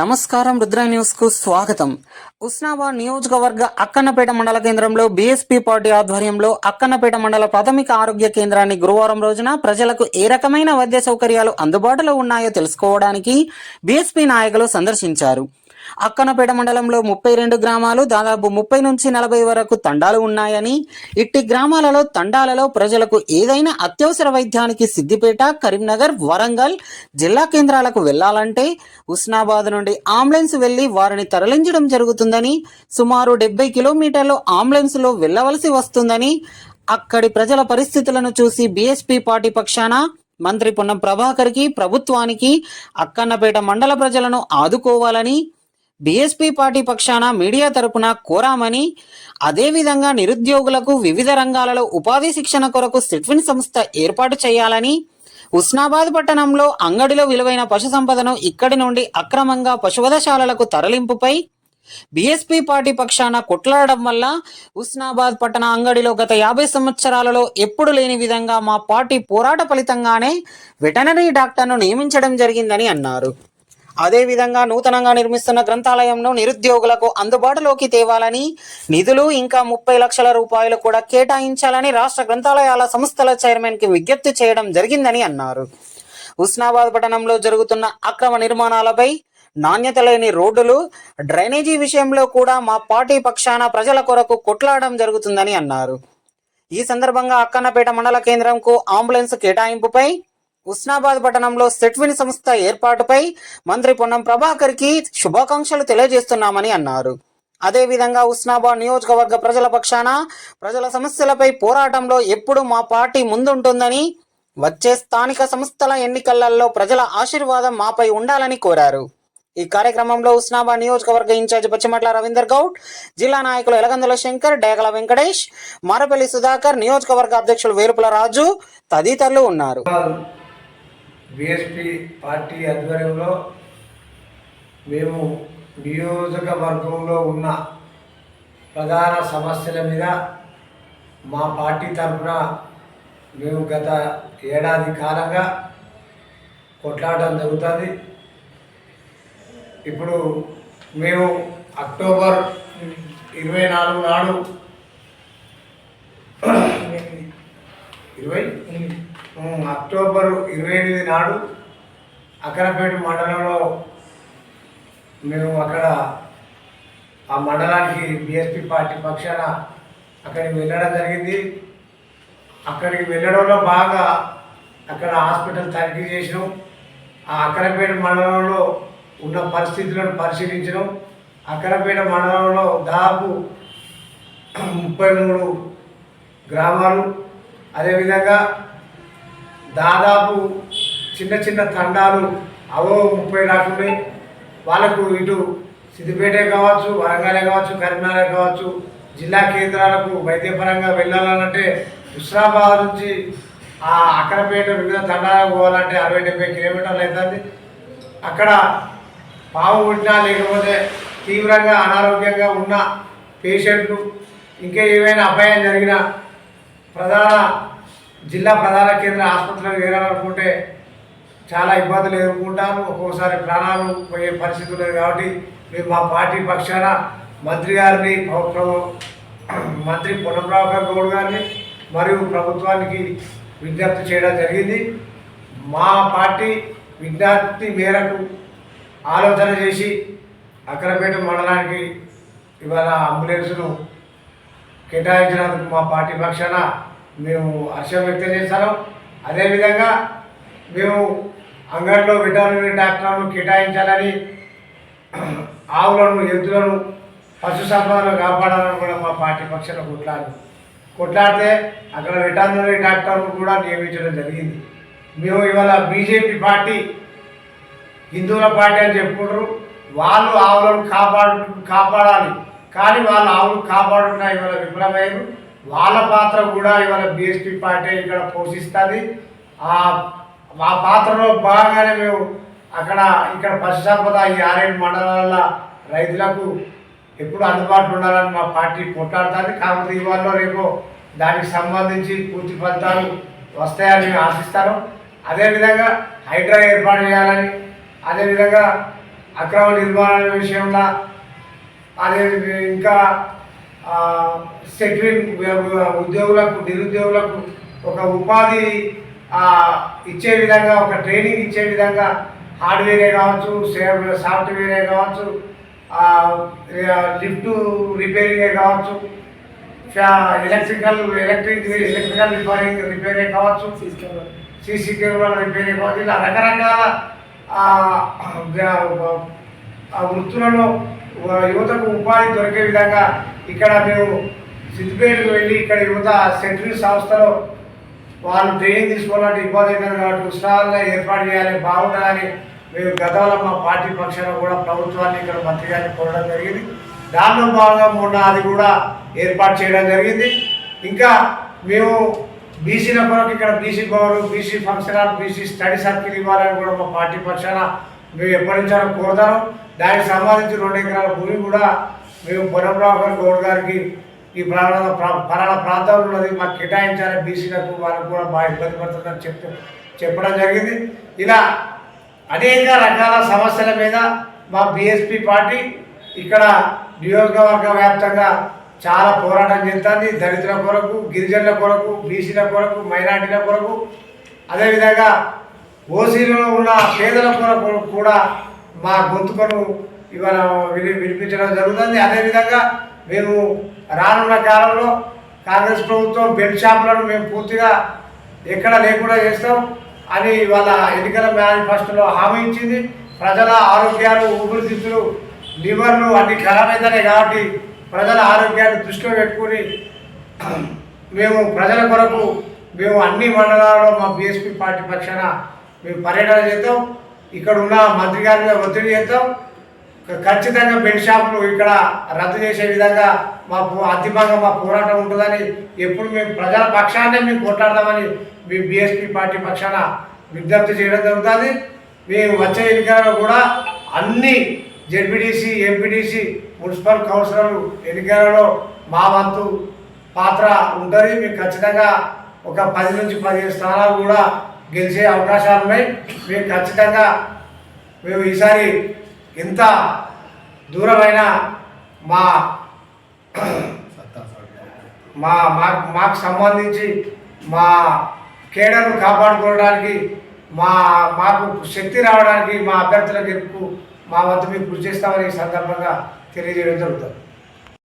నమస్కారం, రుద్ర న్యూస్ కు స్వాగతం. ఉస్నాబాద్ నియోజకవర్గ అక్కన్నపేట మండల కేంద్రంలో బీఎస్పీ పార్టీ ఆధ్వర్యంలో అక్కన్నపేట మండల ప్రాథమిక ఆరోగ్య కేంద్రాన్ని గురువారం రోజున ప్రజలకు ఏ రకమైన వైద్య సౌకర్యాలు అందుబాటులో ఉన్నాయో తెలుసుకోవడానికి బీఎస్పీ నాయకులు సందర్శించారు. అక్కన్నపేట మండలంలో 32 గ్రామాలు, దాదాపు 30 నుంచి 40 వరకు తండాలు ఉన్నాయని, ఇట్టి గ్రామాలలో తండాలలో ప్రజలకు ఏదైనా అత్యవసర వైద్యానికి సిద్దిపేట, కరీంనగర్, వరంగల్ జిల్లా కేంద్రాలకు వెళ్లాలంటే ఉస్నాబాద్ నుండి అంబులెన్స్ వెళ్లి వారిని తరలించడం జరుగుతుందని, సుమారు 70 కిలోమీటర్లు అంబులెన్స్ లో వెళ్లవలసి వస్తుందని, అక్కడి ప్రజల పరిస్థితులను చూసి బీఎస్పీ పార్టీ పక్షాన మంత్రి పొన్నం ప్రభాకర్ కి, ప్రభుత్వానికి అక్కన్నపేట మండల ప్రజలను ఆదుకోవాలని బీఎస్పీ పార్టీ పక్షాన మీడియా తరపున కోరామని, అదేవిధంగా నిరుద్యోగులకు వివిధ రంగాలలో ఉపాధి శిక్షణ కొరకు సిట్విన్ సంస్థ ఏర్పాటు చేయాలని, ఉస్నాబాద్ పట్టణంలో అంగడిలో విలువైన పశు సంపదను ఇక్కడి నుండి అక్రమంగా పశువధశాలలకు తరలింపుపై బీఎస్పీ పార్టీ పక్షాన కొట్లాడడం వల్ల ఉస్నాబాద్ పట్టణ అంగడిలో గత 50 సంవత్సరాలలో ఎప్పుడు లేని విధంగా మా పార్టీ పోరాట ఫలితంగానే వెటనరీ డాక్టర్ను నియమించడం జరిగిందని అన్నారు. అదేవిధంగా నూతనంగా నిర్మిస్తున్న గ్రంథాలయంను నిరుద్యోగులకు అందుబాటులోకి తేవాలని, నిధులు ఇంకా 30 లక్షల రూపాయలు కూడా కేటాయించాలని రాష్ట్ర గ్రంథాలయాల సంస్థల చైర్మన్ కి విజ్ఞప్తి చేయడం జరిగిందని అన్నారు. ఉస్నాబాద్ పట్టణంలో జరుగుతున్న అక్రమ నిర్మాణాలపై, నాణ్యత లేని రోడ్డులు, డ్రైనేజీ విషయంలో కూడా మా పార్టీ పక్షాన ప్రజల కొరకు కొట్లాడడం జరుగుతుందని అన్నారు. ఈ సందర్భంగా అక్కన్నపేట మండల కేంద్రంకు అంబులెన్స్ కేటాయింపుపై, ఉస్నాబాద్ పట్టణంలో సెట్విన్ సంస్థ ఏర్పాటుపై మంత్రి పొన్నం ప్రభాకర్ కి శుభాకాంక్షలు తెలియజేస్తున్నామని అన్నారు. అదేవిధంగా ఉస్నాబాద్ నియోజకవర్గ ప్రజల పక్షాన ప్రజల సమస్యలపై పోరాటంలో ఎప్పుడు మా పార్టీ ముందుంటుందని, వచ్చే స్థానిక సంస్థల ఎన్నికలలో ప్రజల ఆశీర్వాదం మాపై ఉండాలని కోరారు. ఈ కార్యక్రమంలో ఉస్నాబాద్ నియోజకవర్గ ఇన్ఛార్జ్ పచ్చిమట్ల రవీందర్ గౌడ్, జిల్లా నాయకులు ఎలగందుల శంకర్, డేగల వెంకటేష్, మారపల్లి సుధాకర్, నియోజకవర్గ అధ్యక్షులు వేరుపుల రాజు తదితరులు ఉన్నారు. బీఎస్పీ పార్టీ ఆధ్వర్యంలో మేము నియోజకవర్గంలో ఉన్న ప్రధాన సమస్యల మీద మా పార్టీ తరఫున మేము గత ఏడాది కాలంగా కొట్లాడడం జరుగుతుంది. ఇప్పుడు మేము అక్టోబర్ 24 నాడు అక్టోబర్ 28 నాడు అక్కన్నపేట మండలంలో మేము అక్కడ ఆ మండలానికి బీఎస్పీ పార్టీ పక్షాన అక్కడికి వెళ్ళడం జరిగింది. అక్కడికి వెళ్ళడంలో బాగా అక్కడ హాస్పిటల్ తనిఖీ చేసినాం. ఆ అక్కన్నపేట మండలంలో ఉన్న పరిస్థితులను పరిశీలించడం. అక్కన్నపేట మండలంలో దాదాపు 33 గ్రామాలు, అదేవిధంగా దాదాపు చిన్న చిన్న తండాలు అవో 30 దాటున్నాయి. వాళ్ళకు ఇటు సిద్దిపేటే కావచ్చు, వరంగలే కావచ్చు, కరీంనగర్ కావచ్చు, జిల్లా కేంద్రాలకు వైద్యపరంగా వెళ్ళాలంటే హుస్నాబాద్ నుంచి ఆ అక్కన్నపేట వివిధ తండాలకు పోవాలంటే 60-70 కిలోమీటర్లు అవుతుంది. అక్కడ పాము పుట్టినా లేకపోతే తీవ్రంగా అనారోగ్యంగా ఉన్న పేషెంట్లు, ఇంకా ఏమైనా అపాయం జరిగిన జిల్లా ప్రధాన కేంద్ర ఆసుపత్రికి వెళ్ళాలనుకుంటే చాలా ఇబ్బందులు ఎదుర్కొంటారు. ఒక్కోసారి ప్రాణాలు పోయే పరిస్థితి లేదు. కాబట్టి మేము మా పార్టీ పక్షాన మంత్రి గారిని, మంత్రి పొన్నం ప్రభాకర్ గౌడ్ గారిని మరియు ప్రభుత్వానికి విజ్ఞప్తి చేయడం జరిగింది. మా పార్టీ విజ్ఞప్తి మేరకు ఆలోచన చేసి అక్కన్నపేట మండలానికి ఇవాళ అంబులెన్స్ను కేటాయించినందుకు మా పార్టీ పక్షాన మేము హర్షం వ్యక్తం చేస్తాం. అదేవిధంగా మేము అంగడిలో వెటర్నరీ డాక్టర్లను కేటాయించాలని, ఆవులను, ఎద్దులను, పశు సంపదను కాపాడాలని కూడా మా పార్టీ పక్షాన కొట్లాడితే అక్కడ వెటర్నరీ డాక్టర్ను కూడా నియమించడం జరిగింది. మేము ఇవాళ బీజేపీ పార్టీ హిందువుల పార్టీ అని చెప్పుకుంటారు. వాళ్ళు ఆవులను కాపాడాలి, కానీ వాళ్ళ ఆవులు కాపాడుతున్నా ఇవాళ విఫలమయ్యారు. వాళ్ళ పాత్ర కూడా ఇవాళ బీఎస్పీ పార్టీ ఇక్కడ పోషిస్తుంది. ఆ పాత్రలో భాగంగానే మేము ఇక్కడ పశు సంపద ఈ 6 మండలాల రైతులకు ఎప్పుడు అందుబాటులో ఉండాలని మా పార్టీ కొట్లాడుతుంది. కాకపోతే ఇవాళ రేపు దానికి సంబంధించి పూర్తి ఫలితాలు వస్తాయని ఆశిస్తాను. అదేవిధంగా హైడ్రా ఏర్పాటు చేయాలని, అదేవిధంగా అక్రమ నిర్మాణాల విషయంలో అదే ఇంకా సెటిల్ ఉద్యోగులకు నిరుద్యోగులకు ఒక ఉపాధి ఇచ్చే విధంగా ఒక ట్రైనింగ్ ఇచ్చే విధంగా హార్డ్వేరే కావచ్చు సాఫ్ట్వేరే కావచ్చు లిఫ్ట్ రిపేరింగే కావచ్చు ఎలక్ట్రికల్ రిపేరే కావచ్చు సీసీ కెమెరా రిపేరే కావచ్చు ఇలా రకరకాల వృత్తులలో యువతకు ఉపాధి దొరికే విధంగా ఇక్కడ మేము సిద్దిపేటకు వెళ్ళి ఇక్కడ యువత సెంట్రల్ సంస్థలో వాళ్ళు ట్రైనింగ్ తీసుకోవాలంటే ఇబ్బంది అవుతుంది కాబట్టి ఉత్సాహాలను ఏర్పాటు చేయాలి బాగుండాలని మేము గతంలో మా పార్టీ పక్షాన కూడా ప్రభుత్వాన్ని ఇక్కడ మంత్రి గారిని కోరడం జరిగింది. దానిలో భాగంగా మొన్న అది కూడా ఏర్పాటు చేయడం జరిగింది. ఇంకా మేము బీసీల కొరకు ఇక్కడ BC Bhavan BC function hall BC study circle ఇవ్వాలని కూడా మా పార్టీ పక్షాన మేము ఎప్పటి నుంచో కోరుతాము. దానికి సంబంధించి 2 ఎకరాల భూమి కూడా మేము పొన్నమరావు గౌడ్ గారికి ఈ పలానా ప్రాంతంలో ఉన్నది మాకు కేటాయించాలి బీసీలకు వాళ్ళకు కూడా బాగా ఇబ్బంది పడుతుందని చెప్పడం జరిగింది. ఇలా అనేక రకాల సమస్యల మీద మా బీఎస్పీ పార్టీ ఇక్కడ నియోజకవర్గ వ్యాప్తంగా చాలా పోరాటం చేస్తుంది. దళితుల కొరకు, గిరిజనుల కొరకు, బీసీల కొరకు, మైనార్టీల కొరకు, అదేవిధంగా ఓసీలలో ఉన్న పేదల కొరకు కూడా మా గొంతుకను ఇవాళ వినిపించడం జరుగుతుంది. అదేవిధంగా మేము రానున్న కాలంలో కాంగ్రెస్ ప్రభుత్వం బెడ్ షాపులను మేము పూర్తిగా ఎక్కడ లేకుండా చేస్తాం అని వాళ్ళ ఎన్నికల మేనిఫెస్టోలో హామీ ఇచ్చింది. ప్రజల ఆరోగ్యాలు, ఊపిరితిత్తులు, లివర్లు అన్ని ఖరాబ్ అవుతున్నాయి కాబట్టి ప్రజల ఆరోగ్యాన్ని దృష్టిలో పెట్టుకుని మేము ప్రజల కొరకు మేము అన్ని మండలాల్లో మా బీఎస్పీ పార్టీ పక్షాన మేము పర్యటన చేద్దాం. ఇక్కడ ఉన్న మంత్రి గారి మీద ఒత్తిడి చేద్దాం. ఖచ్చితంగా బెడ్ షాపులు ఇక్కడ రద్దు చేసే విధంగా అంతిమంగా మా పోరాటం ఉంటుందని ఎప్పుడు మేము ప్రజల పక్షాన్నే మేము కొట్లాడదామని మేము బీఎస్పీ పార్టీ పక్షాన విజ్ఞప్తి చేయడం జరుగుతుంది. మేము వచ్చే ఎన్నికలలో కూడా అన్ని జెడ్పీటీసీ, ఎంపీటీసీ, మున్సిపల్ కౌన్సిలర్లు ఎన్నికలలో మా వంతు పాత్ర ఉంటుంది. మేము ఖచ్చితంగా ఒక 10 నుంచి 15 స్థానాలు కూడా గెలిచే అవకాశాలు ఉన్నాయి. మేము ఖచ్చితంగా మేము ఈసారి ఎంత దూరమైన మాకు సంబంధించి మా కేడర్ను కాపాడుకోవడానికి మాకు శక్తి రావడానికి మా అభ్యర్థుల గెలుపు మా వంతు మేము కృషి చేస్తామని ఈ సందర్భంగా తెలియజేయడం జరుగుతుంది.